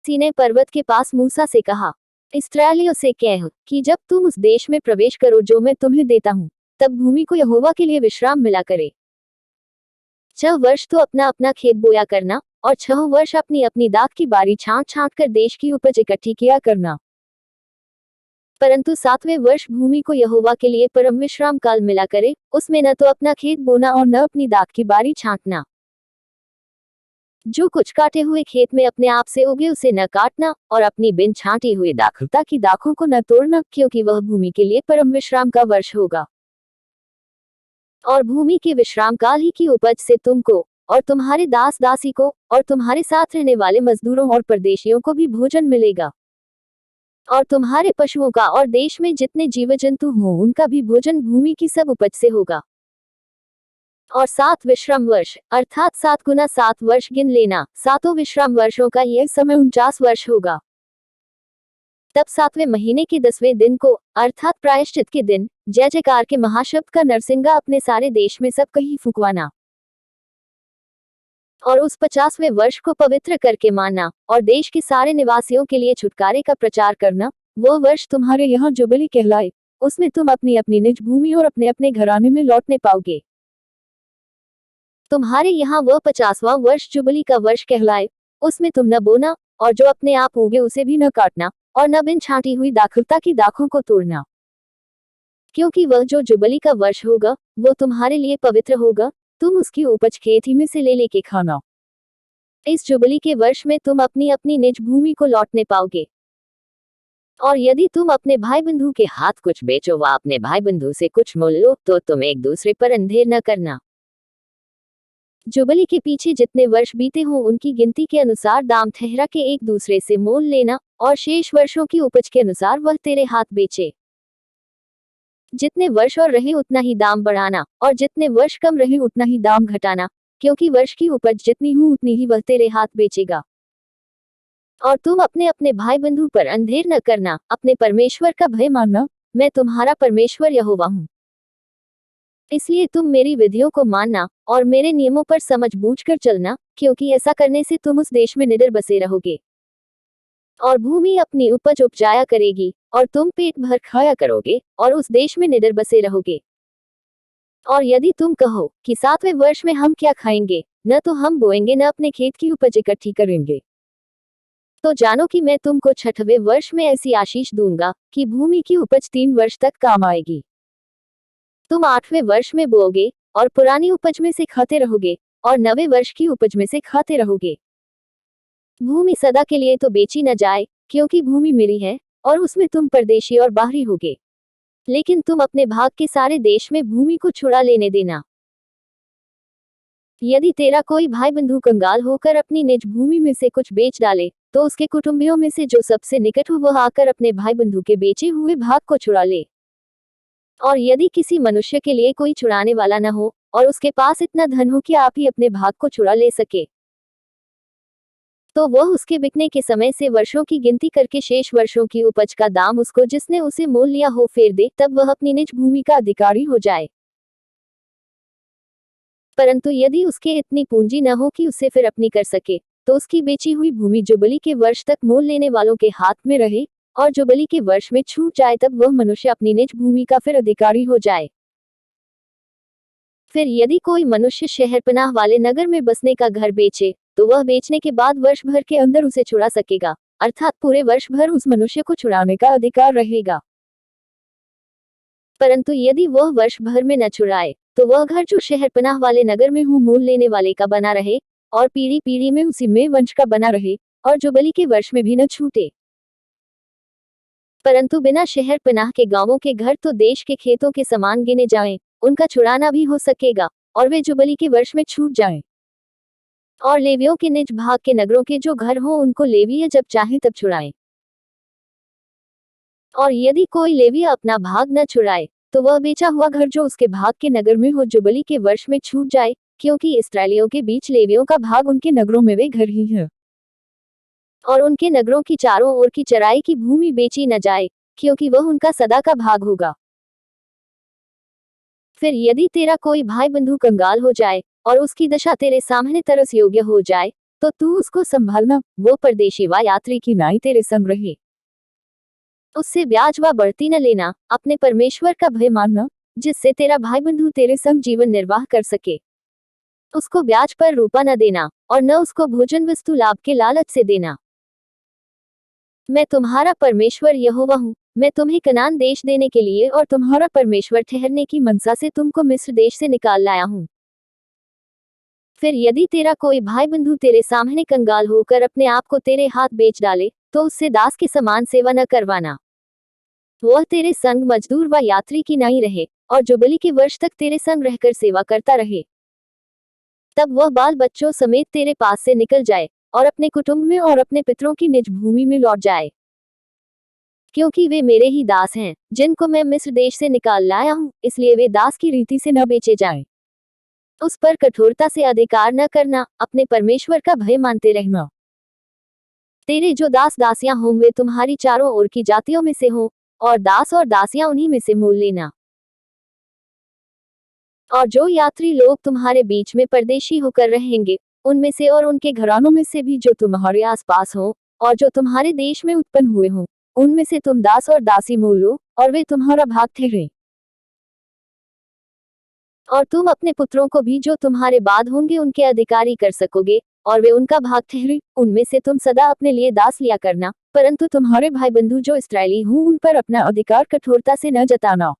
ने पर्वत के पास मूसा से कहा, इस्राएलियों से कह कि जब तुम उस देश में प्रवेश करो जो मैं तुम्हें देता हूँ, तब भूमि को यहोवा के लिए विश्राम मिला करे। 6 वर्ष तो अपना अपना खेत बोया करना, और 6 वर्ष अपनी अपनी दाख की बारी छांट छांट कर देश की उपज इकट्ठी किया करना। परंतु 7वें वर्ष भूमि को यहोवा के लिए परम विश्राम काल मिला करे, उसमें न तो अपना खेत बोना और न अपनी दाख की बारी छांटना। जो कुछ काटे हुए खेत में अपने आप से उगे उसे न काटना, और अपनी बिन छांटी हुई दाखलता की दाखों को न तोड़ना, क्योंकि वह भूमि के लिए परम विश्राम का वर्ष होगा। और भूमि के विश्राम काल ही की उपज से तुमको और तुम्हारे दास दासी को और तुम्हारे साथ रहने वाले मजदूरों और परदेशियों को भी भोजन मिलेगा। और तुम्हारे पशुओं का और देश में जितने जीव जंतु हों उनका भी भोजन भूमि की सब उपज से होगा। और 7 विश्राम वर्ष अर्थात 7 गुना 7 वर्ष गिन लेना, 7 विश्राम वर्षों का यह समय 49 वर्ष होगा। तब 7वें महीने के 10वें दिन को अर्थात प्रायश्चित के दिन जय जयकार के महाशब्द का नरसिंगा अपने सारे देश में सब कहीं फूंकवाना। और उस 50वें वर्ष को पवित्र करके मानना और देश के सारे निवासियों के लिए छुटकारे का प्रचार करना। वो वर्ष तुम्हारे यहाँ जुबली कहलाए, उसमें तुम अपनी अपनी निज भूमि और अपने अपने घराने में लौटने पाओगे। तुम्हारे यहाँ वह 50वां वर्ष जुबली का वर्ष कहलाए, उसमें तुम न बोना और जो अपने आप उगे उसे भी न काटना, और न बिन छांटी हुई दाखलता की दाखों को तोड़ना, क्योंकि वह जो जुबली का वर्ष होगा वो तुम्हारे लिए पवित्र होगा। तुम उसकी उपज खेत ही में से ले लेके खाना। इस जुबली के वर्ष में तुम अपनी अपनी निज भूमि को लौटने पाओगे। और यदि तुम अपने भाई बंधु के हाथ कुछ बेचो व अपने भाई बंधु से कुछ मोल लो, तो तुम एक दूसरे पर अंधेर न करना। जुबली के पीछे जितने वर्ष बीते हों उनकी गिनती के अनुसार दाम ठहरा के एक दूसरे से मोल लेना, और शेष वर्षों की उपज के अनुसार वह तेरे हाथ बेचे। जितने वर्ष और रहे उतना ही दाम बढ़ाना, और जितने वर्ष कम रहे उतना ही दाम घटाना, क्योंकि वर्ष की उपज जितनी हो उतनी ही वह तेरे हाथ बेचेगा। और तुम अपने अपने भाई बंधु पर अंधेर न करना, अपने परमेश्वर का भय मानना, मैं तुम्हारा परमेश्वर यहोवा हूँ। इसलिए तुम मेरी विधियों को मानना और मेरे नियमों पर समझ बूझ कर चलना, क्योंकि ऐसा करने से तुम उस देश में निडर बसे रहोगे और भूमि अपनी उपज उपजाया करेगी, और तुम पेट भर खाया करोगे और उस देश में निडर बसे रहोगे। और यदि तुम कहो कि 7वें वर्ष में हम क्या खाएंगे, न तो हम बोएंगे न अपने खेत की उपज इकट्ठी करेंगे, तो जानो कि मैं तुमको 6वें वर्ष में ऐसी आशीष दूंगा कि भूमि की उपज 3 वर्ष तक काम आएगी। तुम 8वें वर्ष में बोओगे और पुरानी उपज में से खाते रहोगे, और 9वें वर्ष की उपज में से खाते रहोगे। भूमि सदा के लिए तो बेची न जाए, क्योंकि भूमि मेरी है और उसमें तुम परदेशी और बाहरी होगे, लेकिन तुम अपने भाग के सारे देश में भूमि को छुड़ा लेने देना। यदि तेरा कोई भाई बंधु कंगाल होकर अपनी निज भूमि में से कुछ बेच डाले, तो उसके कुटुंबियों में से जो सबसे निकट हो वह आकर अपने भाई बंधु के बेचे हुए भाग को छुड़ा ले। और यदि किसी मनुष्य के लिए कोई छुड़ाने वाला न हो और उसके पास इतना धन हो कि आप ही अपने भाग को छुड़ा ले सके, तो वह उसके बिकने के समय से वर्षों की गिनती करके शेष वर्षों की उपज का दाम उसको जिसने उसे मोल लिया हो फेर दे, तब वह अपनी निज भूमि का अधिकारी हो जाए। परंतु यदि उसके इतनी पूंजी न हो कि उसे फिर अपनी कर सके, तो उसकी बेची हुई भूमि जुबली के वर्ष तक मोल लेने वालों के हाथ में रहे, और जुबली के वर्ष में छूट जाए तब वह मनुष्य अपनी निज भूमि का फिर अधिकारी हो जाए। फिर यदि कोई मनुष्य शहरपनाह वाले नगर में बसने का घर बेचे, तो वह बेचने के बाद वर्ष भर के अंदर उसे छुड़ा सकेगा, अर्थात पूरे वर्ष भर उस मनुष्य को छुड़ाने का अधिकार रहेगा। परंतु यदि वह वर्ष भर में न छुड़ाए, तो वह घर जो शहरपनाह वाले नगर में हो मोल लेने वाले का बना रहे, और पीढ़ी पीढ़ी में उसी में वंश का बना रहे, और जुबली के वर्ष में भी न छूटे। परंतु बिना शहरपनाह के गांवों के घर तो देश के खेतों के समान गिने जाएं, उनका छुड़ाना भी हो सकेगा, और वे जुबली के वर्ष में छूट जाएं। और लेवियों के निज भाग के नगरों के जो घर हों उनको लेवीय जब चाहे तब छुड़ाएं। और यदि कोई लेवीय अपना भाग न छुड़ाए, तो वह बेचा हुआ घर जो उसके भाग के नगर में हो जुबली के वर्ष में छूट जाए, क्योंकि इस्राएलियों के बीच लेवियों का भाग उनके नगरों में वे घर ही है। और उनके नगरों की चारों ओर की चराई की भूमि बेची न जाए, क्योंकि वह उनका सदा का भाग होगा। फिर यदि तेरा कोई भाई बंधु कंगाल हो जाए और उसकी दशा तेरे सामने तरस योग्य हो जाए, तो तू उसको संभालना, वो परदेशी व यात्री की नाई तेरे संग रहे। उससे ब्याज व बढ़ती न लेना, अपने परमेश्वर का भय मानना, जिससे तेरा भाई बंधु तेरे संग जीवन निर्वाह कर सके। उसको ब्याज पर रुपया न देना, और न उसको भोजन वस्तु लाभ के लालच से देना। मैं तुम्हारा परमेश्वर यहोवा हूँ। मैं तुम्हें कनान देश देने के लिए और तुम्हारा परमेश्वर ठहरने की मनसा से तुमको मिस्र देश से निकाल लाया हूँ। फिर यदि तेरा कोई भाई बंधु तेरे सामने कंगाल होकर अपने आप को तेरे हाथ बेच डाले, तो उससे दास के समान सेवा न करवाना। वह तेरे संग मजदूर व यात्री की नाई रहे, और जुबली के वर्ष तक तेरे संग रहकर सेवा करता रहे। तब वह बाल बच्चों समेत तेरे पास से निकल जाए, और अपने कुटुंब में और अपने पितरों की निज भूमि में लौट जाए। क्योंकि वे मेरे ही दास हैं, जिनको मैं मिस्र देश से निकाल लाया हूँ, इसलिए वे दास की रीति से न बेचे जाएं। उस पर कठोरता से अधिकार न करना, अपने परमेश्वर का भय मानते रहना। तेरे जो दास दासियां हों वे तुम्हारी चारों ओर की जातियों में से हों, और दास और दासियां उन्हीं में से मोल लेना। और जो यात्री लोग तुम्हारे बीच में परदेशी होकर रहेंगे, उनमें से और उनके घरानों में से भी जो तुम्हारे आसपास हों, और जो तुम्हारे देश में उत्पन्न हुए हों, उनमें से तुम दास और दासी मोल लो, और वे तुम्हारा भाग ठहरे। और तुम अपने पुत्रों को भी जो तुम्हारे बाद होंगे उनके अधिकारी कर सकोगे, और वे उनका भाग ठहरे। उनमें से तुम सदा अपने लिए दास लिया करना, परंतु तुम्हारे भाई बंधु जो इस्राएली हों उन पर अपना अधिकार कठोरता से न जताना।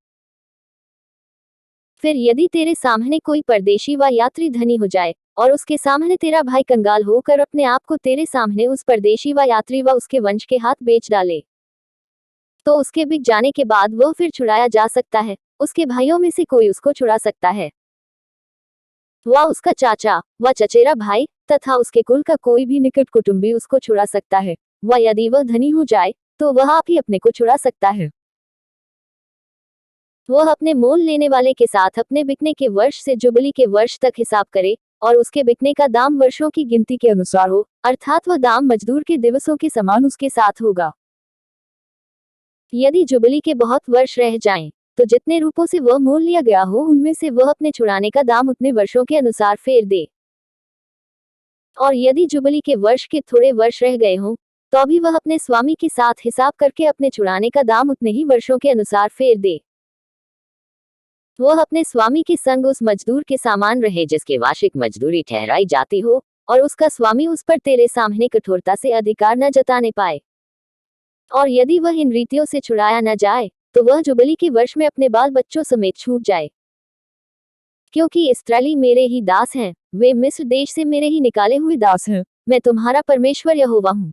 फिर यदि तेरे सामने कोई परदेशी व यात्री धनी हो जाए, और उसके सामने तेरा भाई कंगाल होकर अपने आप को तेरे सामने उस परदेशी व यात्री व उसके वंश के हाथ बेच डाले, तो उसके बिक जाने के बाद वह फिर छुड़ाया जा सकता है। उसके भाइयों में से कोई उसको छुड़ा सकता है, वह उसका चाचा व चचेरा भाई तथा उसके कुल का कोई भी निकट कुटुंबी उसको छुड़ा सकता है। व यदि वह धनी हो जाए, तो वह आप ही अपने को छुड़ा सकता है। वह अपने मोल लेने वाले के साथ अपने बिकने के वर्ष से जुबली के वर्ष तक हिसाब करे, और उसके बिकने का दाम वर्षों की गिनती के अनुसार हो, अर्थात वह दाम मजदूर के दिवसों के समान उसके साथ होगा। यदि जुबली के बहुत वर्ष रह जाएं, तो जितने रूपों से वह मोल लिया गया हो उनमें से वह अपने छुड़ाने का दाम उतने वर्षों के अनुसार फेर दे। और यदि जुबली के वर्ष के थोड़े वर्ष रह गए हों, तो भी वह अपने स्वामी के साथ हिसाब करके अपने छुड़ाने का दाम उतने ही वर्षों के अनुसार फेर दे। वह अपने स्वामी के संग उस मजदूर के समान रहे जिसकी वार्षिक मजदूरी ठहराई जाती हो, और उसका स्वामी उस पर तेरे सामने कठोरता से अधिकार न जताने पाए। और यदि वह इन रीतियों से छुड़ाया न जाए, तो वह जुबली के वर्ष में अपने बाल बच्चों समेत छूट जाए। क्योंकि इस्राएली मेरे ही दास हैं, वे मिस्र देश से मेरे ही निकाले हुए दास हैं। मैं तुम्हारा परमेश्वर यहोवा हूँ।